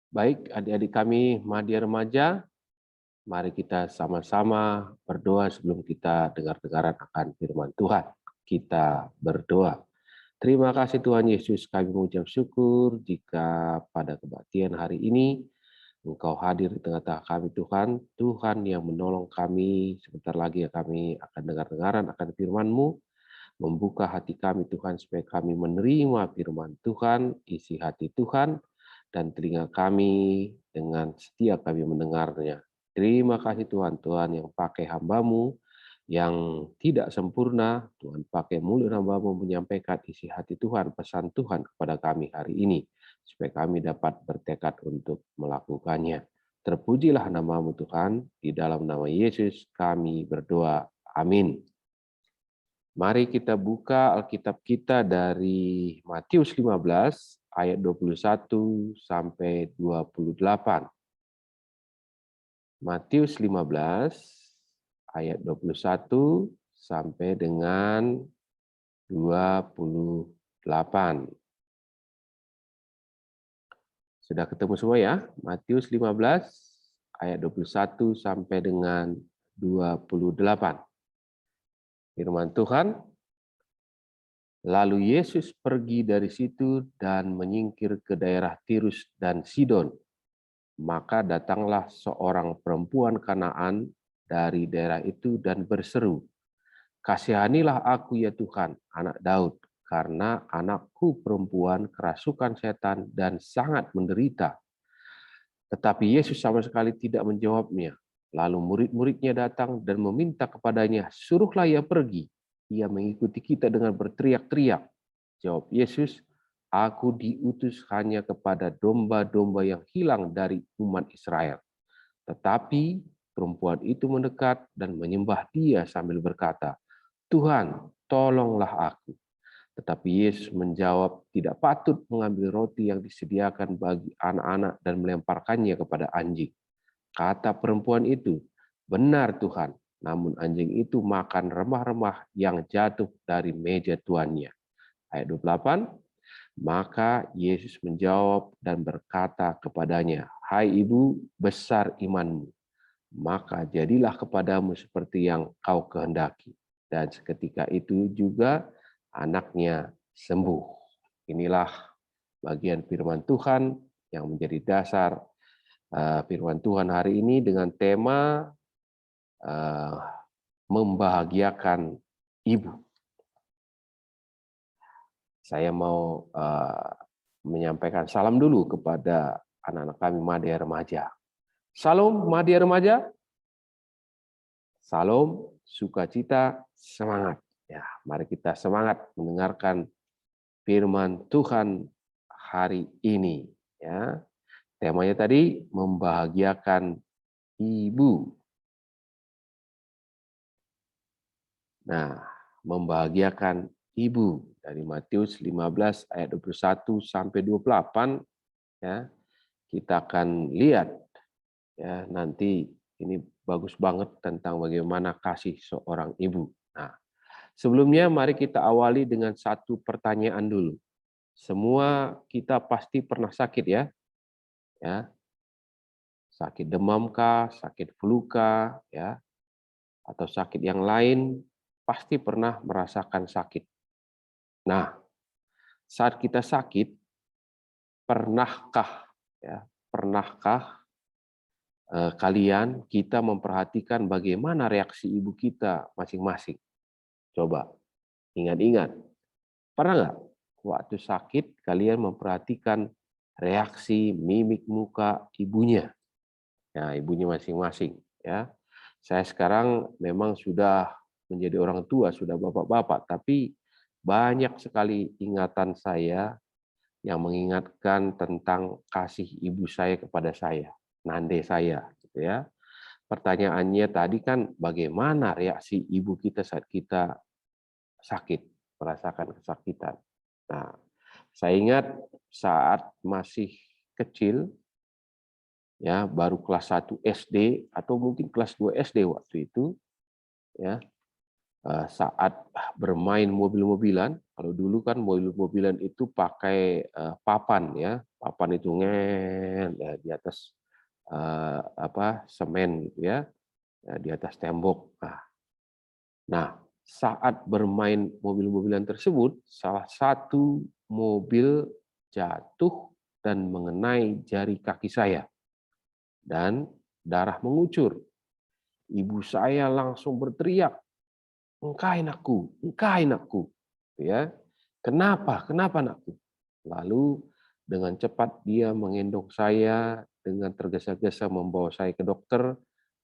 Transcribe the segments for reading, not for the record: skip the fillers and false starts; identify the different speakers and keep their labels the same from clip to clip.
Speaker 1: Baik, adik-adik kami Madya Remaja, mari kita sama-sama berdoa sebelum kita dengar-dengaran akan firman Tuhan. Kita berdoa. Terima kasih Tuhan Yesus, kami mengucap syukur jika pada kebaktian hari ini Engkau hadir di tengah-tengah kami Tuhan. Tuhan yang menolong kami, sebentar lagi kami akan dengar-dengaran akan firman-Mu. Membuka hati kami Tuhan supaya kami menerima firman Tuhan, isi hati Tuhan, dan telinga kami dengan setia kami mendengarnya. Terima kasih Tuhan, Tuhan yang pakai hamba-Mu yang tidak sempurna, Tuhan pakai mulut hamba-Mu menyampaikan isi hati Tuhan, pesan Tuhan kepada kami hari ini, supaya kami dapat bertekad untuk melakukannya. Terpujilah nama-Mu Tuhan, di dalam nama Yesus kami berdoa. Amin. Mari kita buka Alkitab kita dari Matius 15 ayat 21 sampai 28. Matius 15 ayat 21 sampai dengan 28. Sudah ketemu semua ya? Matius 15 ayat 21 sampai dengan 28. Firman Tuhan, lalu Yesus pergi dari situ dan menyingkir ke daerah Tirus dan Sidon. Maka datanglah seorang perempuan Kanaan dari daerah itu dan berseru, "Kasihanilah aku ya Tuhan, anak Daud, karena anakku perempuan kerasukan setan dan sangat menderita." Tetapi Yesus sama sekali tidak menjawabnya. Lalu murid-muridnya datang dan meminta kepadanya, "Suruhlah ia pergi." Ia mengikuti kita dengan berteriak-teriak. Jawab Yesus, "Aku diutus hanya kepada domba-domba yang hilang dari umat Israel." Tetapi perempuan itu mendekat dan menyembah Dia sambil berkata, "Tuhan, tolonglah aku." Tetapi Yesus menjawab, "Tidak patut mengambil roti yang disediakan bagi anak-anak dan melemparkannya kepada anjing." Kata perempuan itu, "Benar Tuhan, namun anjing itu makan remah-remah yang jatuh dari meja tuannya." Ayat 28, maka Yesus menjawab dan berkata kepadanya, "Hai ibu, besar imanmu, maka jadilah kepadamu seperti yang kau kehendaki." Dan seketika itu juga anaknya sembuh. Inilah bagian firman Tuhan yang menjadi dasar firman Tuhan hari ini dengan tema membahagiakan ibu. Saya mau menyampaikan salam dulu kepada anak-anak kami Madya Remaja. Salam Madya Remaja. Salam, sukacita, semangat. Ya, mari kita semangat mendengarkan firman Tuhan hari ini. Ya, temanya tadi membahagiakan ibu. Nah, membahagiakan ibu dari Matius 15 ayat 21 sampai 28 ya. Kita akan lihat ya nanti ini bagus banget tentang bagaimana kasih seorang ibu. Nah, sebelumnya mari kita awali dengan satu pertanyaan dulu. Semua kita pasti pernah sakit ya. Ya, sakit demam kah, sakit flu kah, ya, atau sakit yang lain pasti pernah merasakan sakit. Nah, saat kita sakit, pernahkah ya, pernahkah kalian kita memperhatikan bagaimana reaksi ibu kita masing-masing? Coba ingat-ingat. Pernah nggak waktu sakit kalian memperhatikan reaksi mimik muka ibunya? Ya, ibunya masing-masing ya. Saya sekarang memang sudah menjadi orang tua, sudah bapak-bapak, tapi banyak sekali ingatan saya yang mengingatkan tentang kasih ibu saya kepada saya, nande saya gitu ya. Pertanyaannya tadi kan bagaimana reaksi ibu kita saat kita sakit, merasakan kesakitan. Nah, saya ingat saat masih kecil, ya baru kelas 1 SD atau mungkin kelas 2 SD waktu itu, ya saat bermain mobil-mobilan. Kalau dulu kan mobil-mobilan itu pakai papan ya, papan itu ya, di atas semen gitu ya, di atas tembok. Nah, saat bermain mobil-mobilan tersebut, salah satu mobil jatuh dan mengenai jari kaki saya dan darah mengucur. Ibu saya langsung berteriak, "Engkai nakku, engkai nakku." Ya. Kenapa? Kenapa nakku? Lalu dengan cepat dia menggendong saya dengan tergesa-gesa membawa saya ke dokter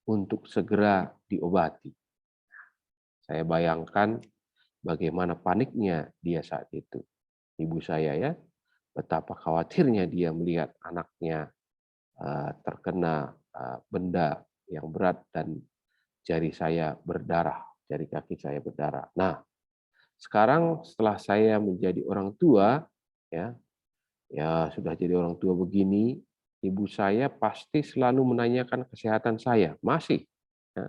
Speaker 1: untuk segera diobati. Saya bayangkan bagaimana paniknya dia saat itu. Ibu saya ya, betapa khawatirnya dia melihat anaknya terkena benda yang berat dan jari saya berdarah, jari kaki saya berdarah. Nah, sekarang setelah saya menjadi orang tua, ya, ya sudah jadi orang tua begini, ibu saya pasti selalu menanyakan kesehatan saya, masih. Ya,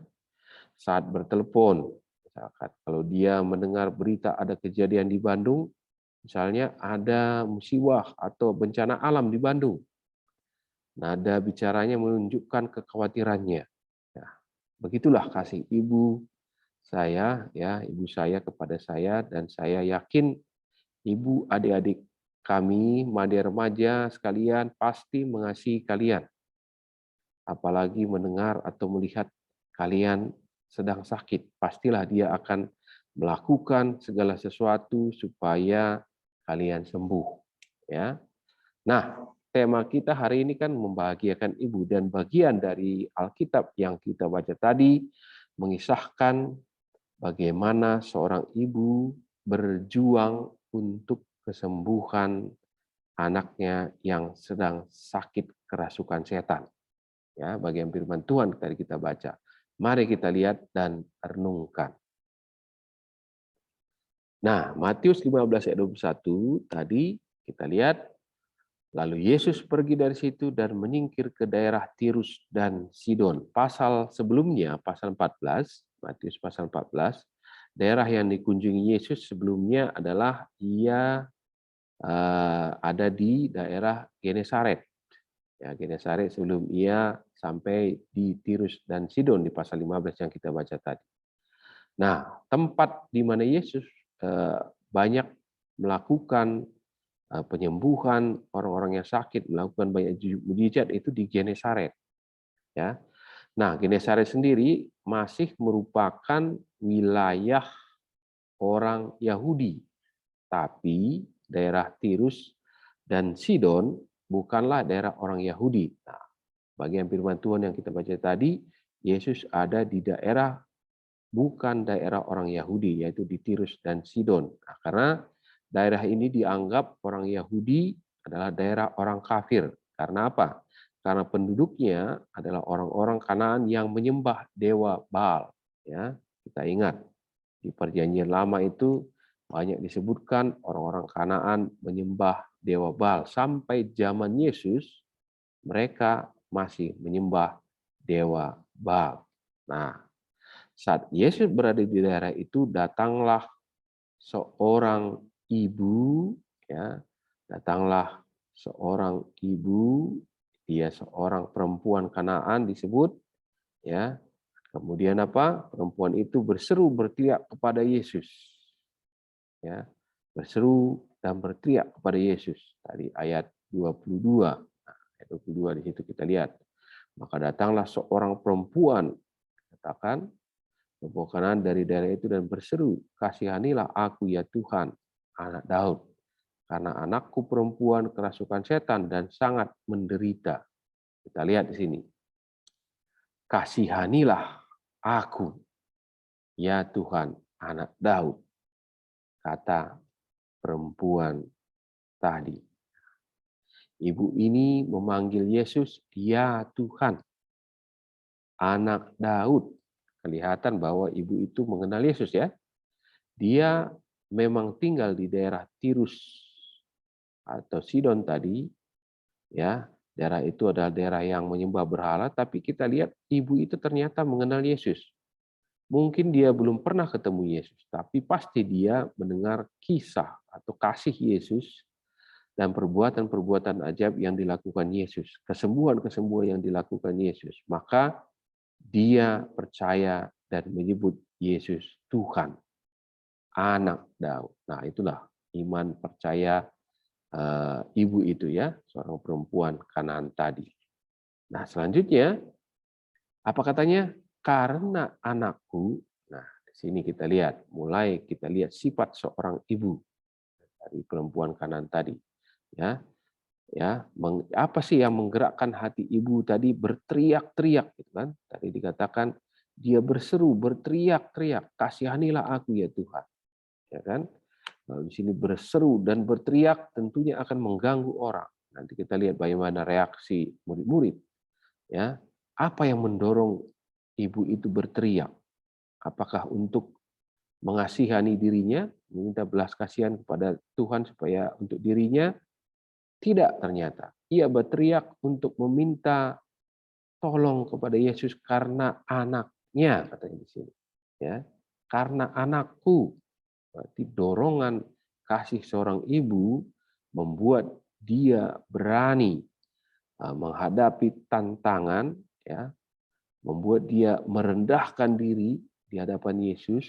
Speaker 1: saat bertelepon, misalkan kalau dia mendengar berita ada kejadian di Bandung, misalnya ada musibah atau bencana alam di Bandung, nada bicaranya menunjukkan kekhawatirannya. Ya, begitulah kasih ibu saya kepada saya, dan saya yakin ibu adik-adik kami, Madya remaja sekalian, pasti mengasihi kalian. Apalagi mendengar atau melihat kalian sedang sakit, pastilah dia akan melakukan segala sesuatu supaya kalian sembuh. Ya. Nah, tema kita hari ini kan membahagiakan ibu, dan bagian dari Alkitab yang kita baca tadi mengisahkan bagaimana seorang ibu berjuang untuk kesembuhan anaknya yang sedang sakit kerasukan setan. Ya, bagian firman Tuhan tadi kita baca. Mari kita lihat dan renungkan. Nah, Matius 15 ayat 21 tadi kita lihat, lalu Yesus pergi dari situ dan menyingkir ke daerah Tirus dan Sidon. Pasal sebelumnya, pasal 14, Matius pasal 14, daerah yang dikunjungi Yesus sebelumnya adalah ia ada di daerah Genesaret. Ya, Genesaret sebelum ia sampai di Tirus dan Sidon di pasal 15 yang kita baca tadi. Nah, tempat di mana Yesus banyak melakukan penyembuhan orang-orang yang sakit, melakukan banyak mujizat itu di Genesaret. Ya. Nah, Genesaret sendiri masih merupakan wilayah orang Yahudi, tapi daerah Tirus dan Sidon bukanlah daerah orang Yahudi. Nah, bagian firman Tuhan yang kita baca tadi, Yesus ada di daerah bukan daerah orang Yahudi, yaitu di Tirus dan Sidon. Nah, karena daerah ini dianggap orang Yahudi adalah daerah orang kafir. Karena apa? Karena penduduknya adalah orang-orang Kanaan yang menyembah dewa Baal. Ya, kita ingat di Perjanjian Lama itu banyak disebutkan orang-orang Kanaan menyembah dewa Baal. Sampai zaman Yesus, mereka masih menyembah dewa Baal. Nah, saat Yesus berada di daerah itu, datanglah seorang ibu, ya, datanglah seorang ibu, dia seorang perempuan Kanaan disebut, ya. Kemudian apa? Perempuan itu berseru berteriak kepada Yesus, ya, berseru dan berteriak kepada Yesus. Tadi ayat 22, ayat 22 di situ kita lihat. Maka datanglah seorang perempuan, katakan, membawa kanan dari daerah itu dan berseru, "Kasihanilah aku ya Tuhan, anak Daud, karena anakku perempuan kerasukan setan dan sangat menderita." Kita lihat di sini. "Kasihanilah aku ya Tuhan, anak Daud," kata perempuan tadi. Ibu ini memanggil Yesus, "Ya Tuhan, anak Daud." Kelihatan bahwa ibu itu mengenal Yesus ya. Dia memang tinggal di daerah Tirus atau Sidon tadi, ya. Daerah itu adalah daerah yang menyembah berhala, tapi kita lihat ibu itu ternyata mengenal Yesus. Mungkin dia belum pernah ketemu Yesus, tapi pasti dia mendengar kisah atau kasih Yesus dan perbuatan-perbuatan ajaib yang dilakukan Yesus, kesembuhan-kesembuhan yang dilakukan Yesus, maka dia percaya dan menyebut Yesus Tuhan, Anak Daud. Nah, itulah iman percaya ibu itu ya, seorang perempuan Kanaan tadi. Nah, selanjutnya apa katanya? Karena anakku. Nah, di sini kita lihat, kita lihat sifat seorang ibu dari perempuan Kanaan tadi. Ya, apa sih yang menggerakkan hati ibu tadi berteriak-teriak, gitu kan? Tadi dikatakan dia berseru, berteriak-teriak, kasihanilah aku ya Tuhan, ya kan? Lalu di sini berseru dan berteriak tentunya akan mengganggu orang. Nanti kita lihat bagaimana reaksi murid-murid, ya. Apa yang mendorong ibu itu berteriak? Apakah untuk mengasihani dirinya, meminta belas kasihan kepada Tuhan supaya untuk dirinya? Tidak, ternyata. Ia berteriak untuk meminta tolong kepada Yesus karena anaknya, katanya di sini. Ya, karena anakku. Berarti dorongan kasih seorang ibu membuat dia berani menghadapi tantangan, ya, membuat dia merendahkan diri di hadapan Yesus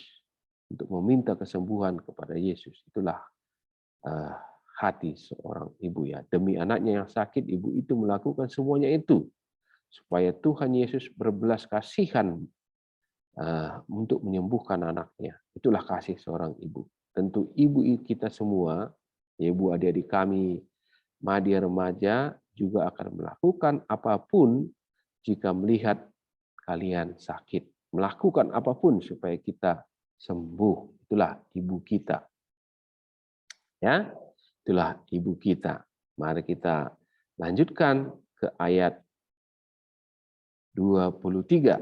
Speaker 1: untuk meminta kesembuhan kepada Yesus. Itulah hati seorang ibu ya. Demi anaknya yang sakit, ibu itu melakukan semuanya itu supaya Tuhan Yesus berbelas kasihan untuk menyembuhkan anaknya. Itulah kasih seorang ibu. Tentu ibu kita semua, ibu adik-adik kami, Madya remaja juga akan melakukan apapun jika melihat kalian sakit. Melakukan apapun supaya kita sembuh. Itulah ibu kita. Ya, itulah ibu kita. Mari kita lanjutkan ke ayat 23.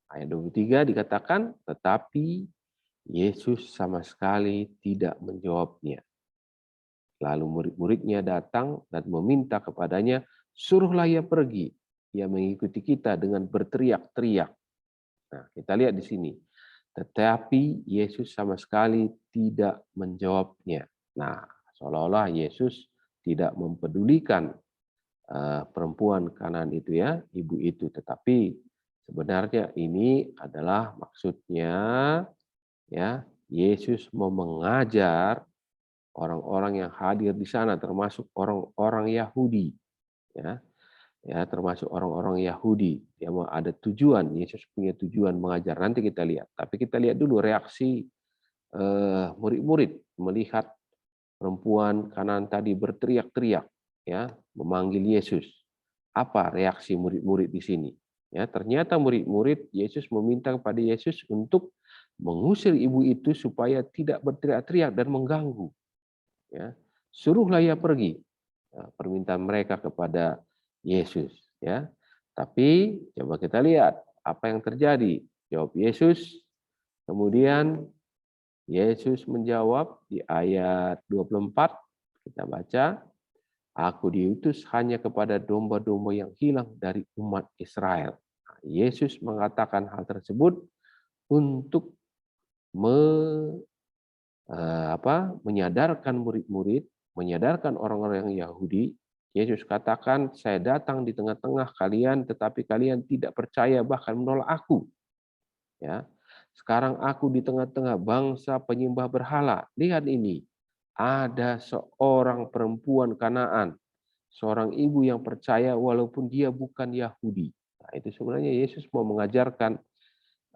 Speaker 1: Ayat 23 dikatakan, tetapi Yesus sama sekali tidak menjawabnya. Lalu murid-muridnya datang dan meminta kepadanya, suruhlah ia pergi. Ia mengikuti kita dengan berteriak-teriak. Nah, kita lihat di sini. Tetapi Yesus sama sekali tidak menjawabnya. Nah, seolah-olah Yesus tidak mempedulikan perempuan Kanaan itu ya, ibu itu. Tetapi sebenarnya ini adalah maksudnya ya, Yesus mau mengajar orang-orang yang hadir di sana, termasuk orang-orang Yahudi, ya, termasuk orang-orang Yahudi. Dia mau ada tujuan, Yesus punya tujuan mengajar. Nanti kita lihat. Tapi kita lihat dulu reaksi murid-murid melihat perempuan Kanaan tadi berteriak-teriak, ya, memanggil Yesus. Apa reaksi murid-murid di sini? Ya, ternyata murid-murid Yesus meminta kepada Yesus untuk mengusir ibu itu supaya tidak berteriak-teriak dan mengganggu. Ya, suruhlah ia pergi. Ya, permintaan mereka kepada Yesus. Ya, tapi coba kita lihat apa yang terjadi. Jawab Yesus. Kemudian Yesus menjawab di ayat 24. Kita baca. Aku diutus hanya kepada domba-domba yang hilang dari umat Israel. Nah, Yesus mengatakan hal tersebut untuk menyadarkan murid-murid, menyadarkan orang-orang yang Yahudi. Yesus katakan, saya datang di tengah-tengah kalian, tetapi kalian tidak percaya bahkan menolak aku. Ya, sekarang aku di tengah-tengah bangsa penyembah berhala. Lihat ini, ada seorang perempuan Kanaan, seorang ibu yang percaya walaupun dia bukan Yahudi. Nah, itu sebenarnya Yesus mau mengajarkan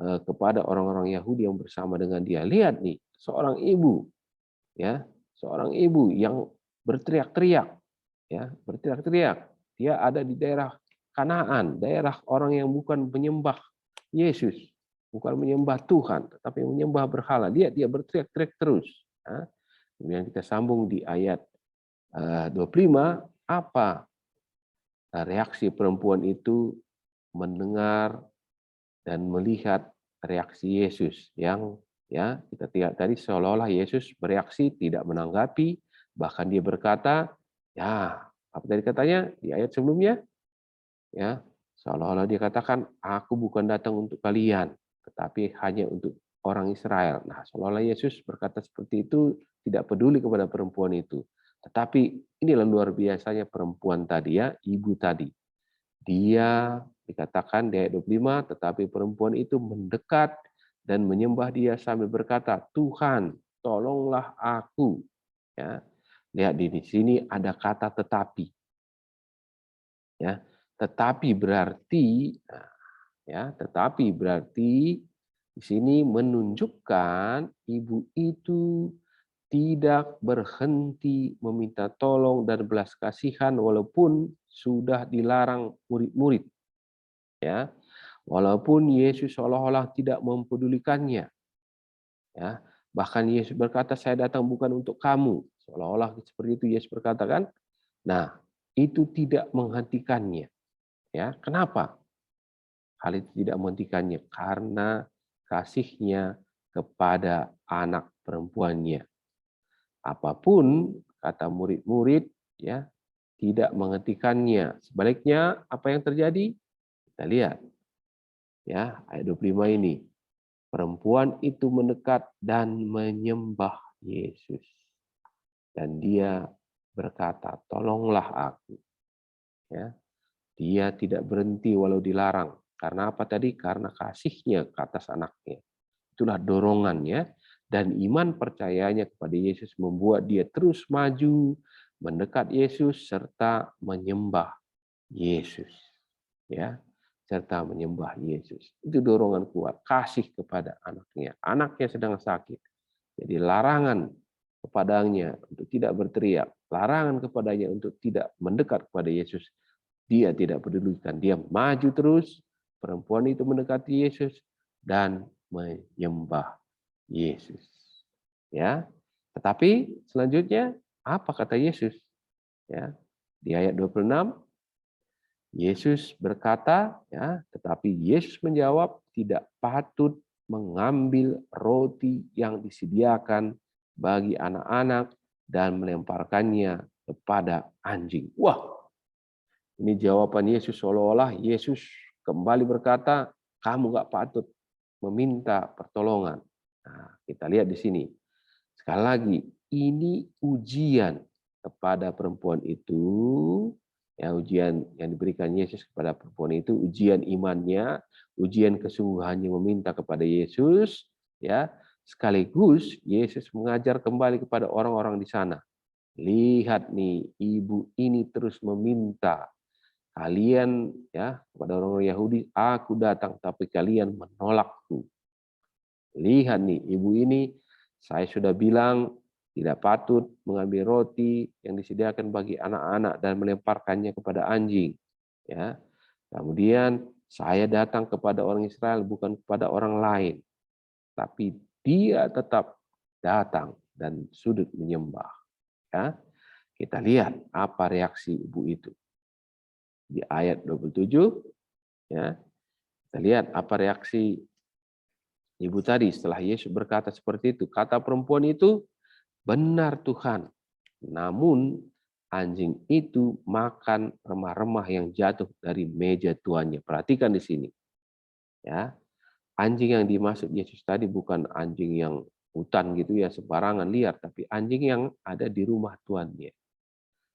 Speaker 1: kepada orang-orang Yahudi yang bersama dengan dia. Lihat nih, seorang ibu, ya, seorang ibu yang berteriak-teriak, ya, berteriak-teriak. Dia ada di daerah Kanaan, daerah orang yang bukan menyembah Yesus, bukan menyembah Tuhan, tetapi menyembah berhala. Dia berteriak-teriak terus. Ya. Kemudian kita sambung di ayat 25, apa reaksi perempuan itu mendengar dan melihat reaksi Yesus yang ya kita lihat tadi seolah-olah Yesus bereaksi tidak menanggapi, bahkan dia berkata, ya, apa tadi katanya di ayat sebelumnya? Ya, seolah-olah dia katakan, aku bukan datang untuk kalian, tetapi hanya untuk orang Israel. Nah, seolah-olah Yesus berkata seperti itu, tidak peduli kepada perempuan itu. Tetapi inilah luar biasanya perempuan tadi ya, ibu tadi. Dia dikatakan di ayat 25, tetapi perempuan itu mendekat dan menyembah dia sambil berkata, Tuhan, tolonglah aku. Ya, lihat di sini ada kata tetapi. Ya, tetapi berarti, tetapi berarti di sini menunjukkan ibu itu tidak berhenti meminta tolong dan belas kasihan walaupun sudah dilarang murid-murid. Ya, walaupun Yesus seolah-olah tidak mempedulikannya. Ya, bahkan Yesus berkata, saya datang bukan untuk kamu. Seolah-olah seperti itu Yesus berkata kan. Nah, itu tidak menghentikannya. Ya, kenapa? Hal itu tidak menghentikannya karena kasihnya kepada anak perempuannya. Apapun kata murid-murid, ya, tidak menghentikannya. Sebaliknya, apa yang terjadi? Kita lihat, ya, ayat 25 ini. Perempuan itu mendekat dan menyembah Yesus. Dan dia berkata, tolonglah aku. Ya, dia tidak berhenti walau dilarang. Karena apa tadi? Karena kasihnya ke atas anaknya. Itulah dorongannya. Dan iman percayanya kepada Yesus membuat dia terus maju, mendekat Yesus, serta menyembah Yesus. Ya, serta menyembah Yesus. Itu dorongan kuat, kasih kepada anaknya. Anaknya sedang sakit. Jadi larangan kepadanya untuk tidak berteriak, larangan kepadanya untuk tidak mendekat kepada Yesus. Dia tidak pedulikan, dia maju terus. Perempuan itu mendekati Yesus dan menyembah Yesus. Ya. Tetapi selanjutnya apa kata Yesus? Ya. Di ayat 26 Yesus berkata, ya, tetapi Yesus menjawab, tidak patut mengambil roti yang disediakan bagi anak-anak dan melemparkannya kepada anjing. Wah, ini jawaban Yesus seolah-olah Yesus kembali berkata, kamu gak patut meminta pertolongan. Nah, kita lihat di sini. Sekali lagi, ini ujian kepada perempuan itu. Ya, ujian yang diberikan Yesus kepada perempuan itu, ujian imannya, ujian kesungguhannya meminta kepada Yesus. Ya, sekaligus Yesus mengajar kembali kepada orang-orang di sana. Lihat nih, ibu ini terus meminta. Kalian, ya, kepada orang-orang Yahudi, aku datang tapi kalian menolakku. Lihat nih, ibu ini, saya sudah bilang tidak patut mengambil roti yang disediakan bagi anak-anak dan melemparkannya kepada anjing. Ya, kemudian saya datang kepada orang Israel bukan kepada orang lain, tapi dia tetap datang dan sudut menyembah. Ya, kita lihat apa reaksi ibu itu. Di ayat 27, ya, kita lihat apa reaksi ibu tadi setelah Yesus berkata seperti itu. Kata perempuan itu, benar Tuhan, namun anjing itu makan remah-remah yang jatuh dari meja tuannya. Perhatikan di sini. Ya, anjing yang dimaksud Yesus tadi bukan anjing yang hutan gitu ya, sembarangan liar, tapi anjing yang ada di rumah tuannya.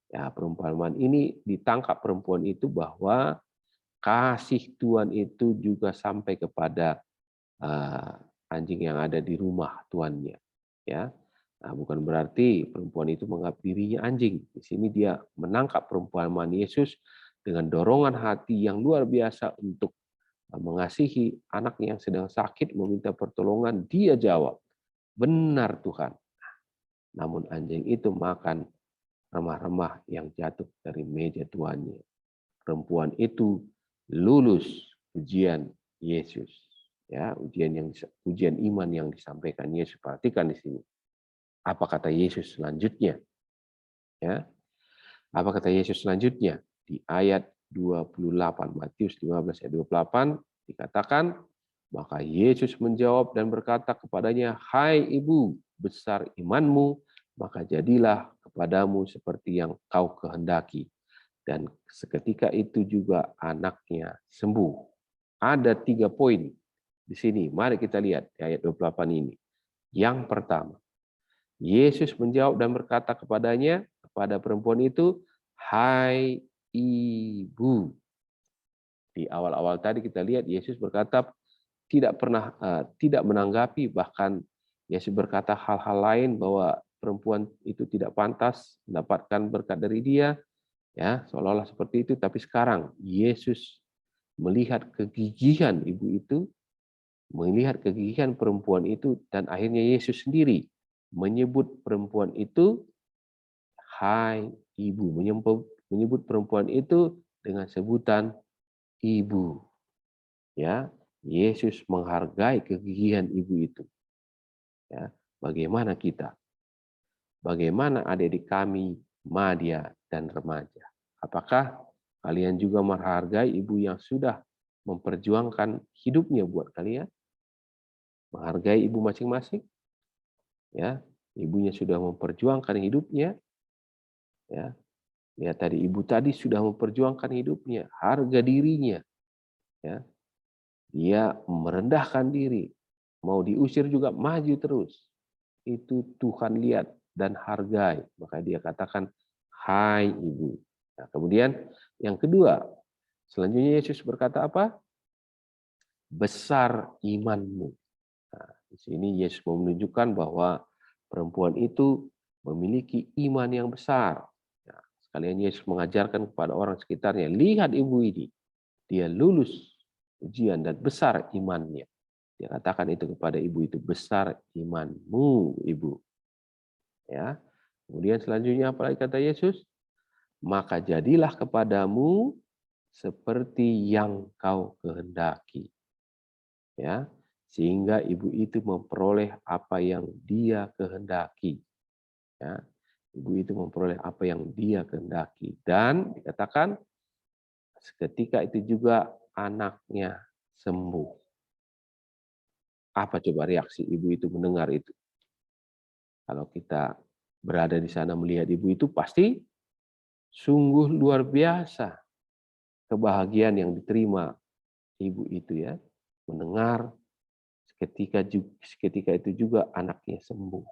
Speaker 1: Ya, perumpamaan ini ditangkap perempuan itu bahwa kasih Tuhan itu juga sampai kepada anjing yang ada di rumah tuannya. Ya, nah, bukan berarti perempuan itu menganggap dirinya anjing. Di sini dia menangkap perumpamaan Yesus dengan dorongan hati yang luar biasa untuk mengasihi anaknya yang sedang sakit, meminta pertolongan. Dia jawab, benar Tuhan. Namun anjing itu makan remah-remah yang jatuh dari meja tuannya. Perempuan itu lulus ujian Yesus. Ya, ujian iman yang disampaikan Yesus. Perhatikan di sini. Apa kata Yesus selanjutnya? Ya. Apa kata Yesus selanjutnya? Di ayat 28, Matius 15 ayat 28 dikatakan, maka Yesus menjawab dan berkata kepadanya, hai ibu, besar imanmu, maka jadilah kepadamu seperti yang kau kehendaki. Dan seketika itu juga anaknya sembuh. Ada 3 poin di sini. Mari kita lihat di ayat 28 ini. Yang pertama, Yesus menjawab dan berkata kepadanya, kepada perempuan itu, "Hai ibu." Di awal-awal tadi kita lihat Yesus berkata tidak menanggapi, bahkan Yesus berkata hal-hal lain bahwa perempuan itu tidak pantas mendapatkan berkat dari dia, ya, seolah-olah seperti itu. Tapi sekarang Yesus melihat kegigihan ibu itu, melihat kegigihan perempuan itu, dan akhirnya Yesus sendiri menyebut perempuan itu, "Hai ibu," menyebut perempuan itu dengan sebutan ibu. Ya, Yesus menghargai kegigihan ibu itu. Ya, bagaimana kita? Bagaimana adik-adik kami, madya dan remaja? Apakah kalian juga menghargai ibu yang sudah memperjuangkan hidupnya buat kalian? Menghargai ibu masing-masing? Ya, ibunya sudah memperjuangkan hidupnya. Ya, lihat tadi ibu tadi sudah memperjuangkan hidupnya, harga dirinya. Ya, dia merendahkan diri, mau diusir juga maju terus. Itu Tuhan lihat dan hargai. Maka dia katakan, "Hai ibu." Nah, kemudian yang kedua, selanjutnya Yesus berkata apa? "Besar imanmu." Nah, di sini Yesus mau menunjukkan bahwa perempuan itu memiliki iman yang besar. Nah, sekalian Yesus mengajarkan kepada orang sekitarnya, lihat ibu ini, dia lulus ujian dan besar imannya. Dia katakan itu kepada ibu itu, besar imanmu, ibu. Ya. Kemudian selanjutnya apa lagi kata Yesus? Maka jadilah kepadamu seperti yang kau kehendaki. Ya. Sehingga ibu itu memperoleh apa yang dia kehendaki. Ya. Ibu itu memperoleh apa yang dia kehendaki. Dan dikatakan seketika itu juga anaknya sembuh. Apa coba reaksi ibu itu mendengar itu? Kalau kita berada di sana melihat ibu itu, pasti sungguh luar biasa kebahagiaan yang diterima ibu itu, ya. Mendengar seketika itu juga anaknya sembuh.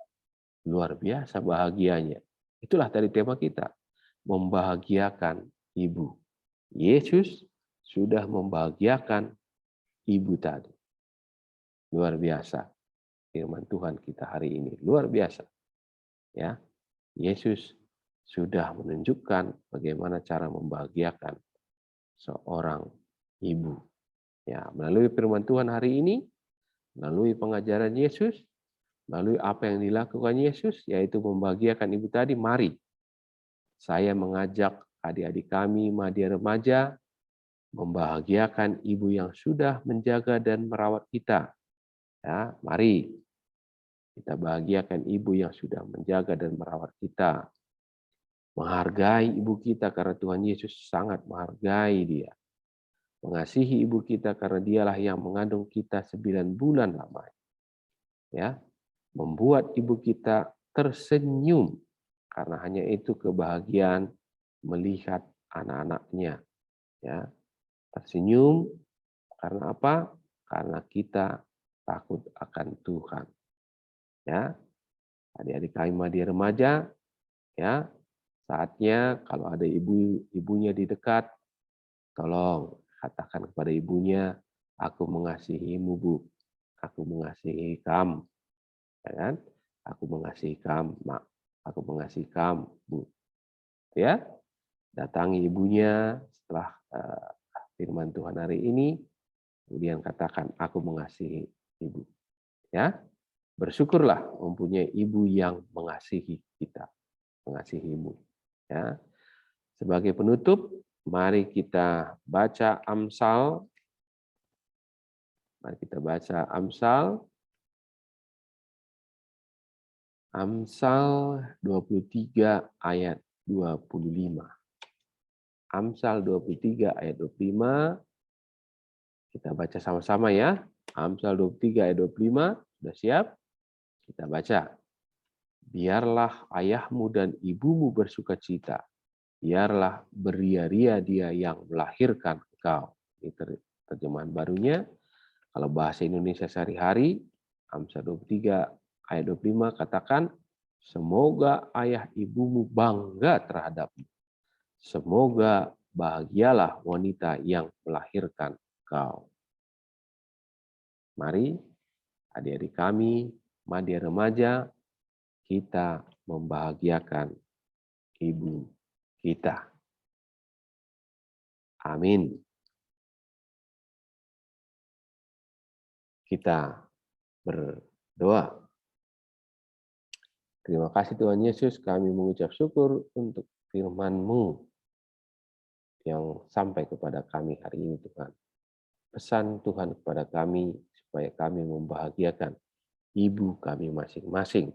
Speaker 1: Luar biasa bahagianya. Itulah tadi tema kita, membahagiakan ibu. Yesus sudah membahagiakan ibu tadi. Luar biasa firman Tuhan kita hari ini. Luar biasa. Ya, Yesus sudah menunjukkan bagaimana cara membahagiakan seorang ibu. Ya, melalui firman Tuhan hari ini, melalui pengajaran Yesus, melalui apa yang dilakukan Yesus, yaitu membahagiakan ibu tadi, mari saya mengajak adik-adik kami, madya remaja, membahagiakan ibu yang sudah menjaga dan merawat kita. Ya, mari kita bahagiakan ibu yang sudah menjaga dan merawat kita. Menghargai ibu kita karena Tuhan Yesus sangat menghargai dia. Mengasihi ibu kita karena dialah yang mengandung kita 9 bulan lamanya. Ya, membuat ibu kita tersenyum karena hanya itu kebahagiaan melihat anak-anaknya. Ya, tersenyum karena apa? Karena kita takut akan Tuhan. Ya, adik-adik kami madya remaja, ya, saatnya kalau ada ibunya di dekat, tolong katakan kepada ibunya, aku mengasihimu bu, aku mengasihi kamu, ya kan? Aku mengasihi kamu, mak, aku mengasihi kamu bu. Ya, datangi ibunya setelah firman Tuhan hari ini, kemudian katakan aku mengasihi ibu. Ya, bersyukurlah mempunyai ibu yang mengasihi kita, mengasihimu. Ya, sebagai penutup, mari kita baca Amsal. Mari kita baca Amsal. Amsal 23 ayat 25. Amsal 23 ayat 25. Kita baca sama-sama ya. Amsal 23 ayat 25. Sudah siap? Kita baca. Biarlah ayahmu dan ibumu bersuka cita. Biarlah beria-ria dia yang melahirkan engkau. Ini terjemahan barunya. Kalau bahasa Indonesia sehari-hari, Amsal 23 ayat 25 katakan, Semoga ayah ibumu bangga terhadapmu. Semoga bahagialah wanita yang melahirkan kau. Mari adik-adik kami, media remaja, kita membahagiakan ibu kita. Amin. Kita berdoa. Terima kasih Tuhan Yesus, kami mengucap syukur untuk firman-Mu yang sampai kepada kami hari ini Tuhan. Pesan Tuhan kepada kami supaya kami membahagiakan ibu kami masing-masing.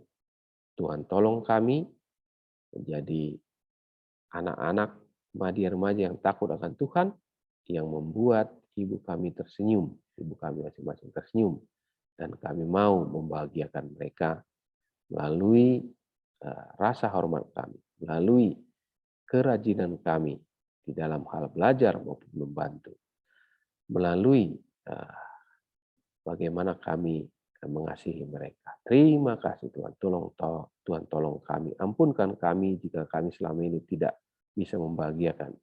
Speaker 1: Tuhan tolong kami menjadi anak-anak media remaja yang takut akan Tuhan, yang membuat ibu kami tersenyum, ibu kami masing-masing tersenyum, dan kami mau membahagiakan mereka melalui rasa hormat kami, melalui kerajinan kami di dalam hal belajar maupun membantu, melalui bagaimana kami mengasihi mereka. Terima kasih Tuhan, Tuhan tolong kami, ampunkan kami jika kami selama ini tidak bisa membahagiakan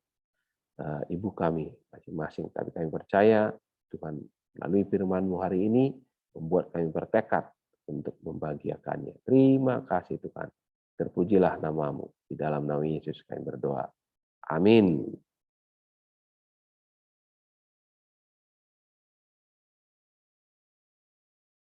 Speaker 1: ibu kami masing-masing. Tapi kami percaya Tuhan melalui firman-Mu hari ini membuat kami bertekad untuk membahagiakannya. Terima kasih Tuhan. Terpujilah nama-Mu. Di dalam nama Yesus kami berdoa. Amin.